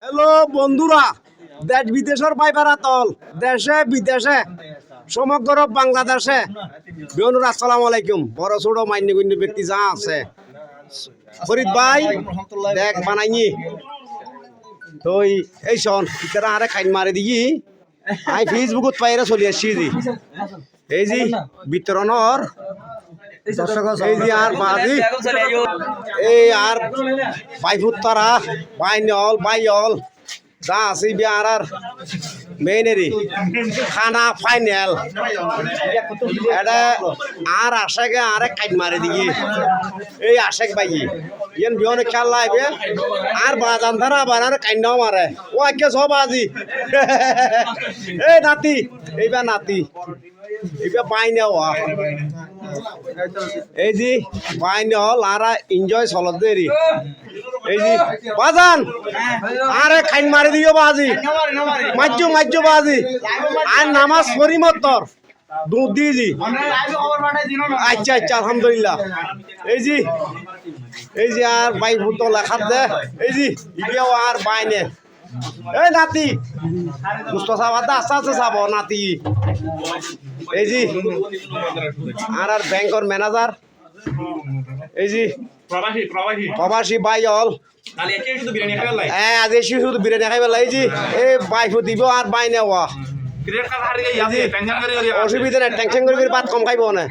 Hello বন্ধুরা, দেশ বিদেশের পাইপারা তল দেশে বিদেশে সমগ্র বাংলাদেশে বিয়নুর আসসালামু আলাইকুম। বড় ছোট মান্য গণ্য ব্যক্তি যা আছে ফরিদ ভাই দেখ বানাইনি তো এই শোন ইতারা আরে খাইন মারে দিই আই ফেসবুকত পাইরা চলি আসছি জি এই জি বিতরণর এই যে আর বাজি এই আর বাইফুত তারা বাইনল বাইল যা আছে বিয়ার আর মেইনেরি খানা ফাইনাল এটা আর আশাকে আরে কাইট মারে দিই এই আশেক বাইয়ে ইয়ান বিয়নে খেল লাইবে আর বাজান ধারা আবার আর কাইন্ডাও মারে ও আজকে সব আজি এই নাতি এইবার নাতি এইবার বাইনে হওয়া এই যে বাইনে হল আর এনজয় চলত দেরি এই যে বাজান আরে খাইন মারি দিও বাজি মাজ্জু মাজ্জু বাজি আর নামাজ পড়ি মতর দুধ দিয়ে জি আচ্ছা আচ্ছা আলহামদুলিল্লাহ এই যে আর বাই ফুটো লেখা দে এই যে ইবিয়াও আর বাইনে এই নাতি মুস্তফা বাদা আস্তে আস্তে চাব নাতি এই যে আর আর ব্যাংকর ম্যানেজার এই যে প্রবাসী বাই হল হ্যাঁ আজ এসে শুধু বিরিয়ানি খাই পেলা এই যে এই বাইফু দিব আর বাই নেওয়া অসুবিধা নাই টেনশন করে ভাত কম খাইব না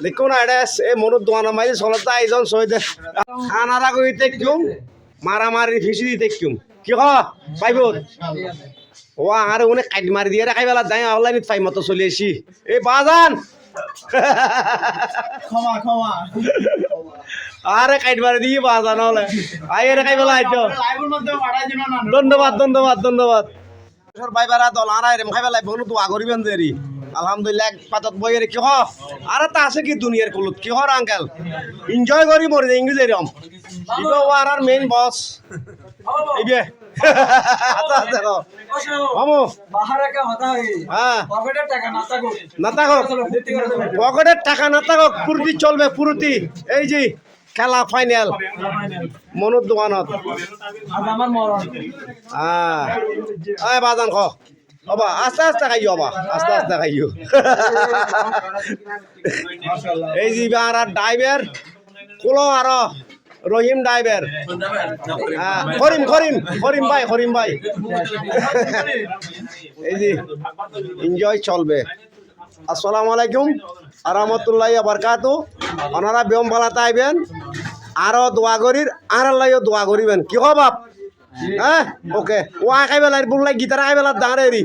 দেখো না এটা এই মনুর দোকান মাঝে চলতে আইজন সহিত খানারা করে দেখুম মারামারি ফিসি দিয়ে দেখুম কি পাইব ও আর অনেক কাট মারি দিয়ে খাই পেলা যাই অনলাইন পাই মতো চলে আসি এই বাজান আরে কাইট মারি দিয়ে বাজান হলে আইরে খাই পেলা আইতো ধন্যবাদ ধন্যবাদ ধন্যবাদ বাইবারা দল আর এরম খাই পেলাই বনু দোয়া করিবেন দেরি আলহামদুলিল্লাহ এক পাতত বইয়ের কি আর তা আছে কি দুনিয়ার কুলত কি আঙ্কেল এনজয় করি মরি যায় ইংরেজি এরম ইগো আর মেইন বস ইবে দেখো মামু পকেটের টাকা না থাকুক পুরুতি চলবে পুরুতি এই যে খেলা ফাইনাল মনুর দোকানত হ্যাঁ বাজান খবা আস্তে আস্তে খাইও বা আস্তে আস্তে খাইও এই যে আর ড্রাইভার কোলো আর রহিম ড্রাইভার করিম করিম করিম ভাই এই যে এনজয় চলবে আসসালামু আলাইকুম আরহামতুল্লাহি ওয়া বারাকাতু ওনারা বেম বালাতে আইবেন আরো দোয়া করির আর আল্লাহও দোয়া করিবেন কি বাপ হ্যাঁ ওকে ও খাই বেলার বুলাই গিটার খাই বেলার দাঁড়েরি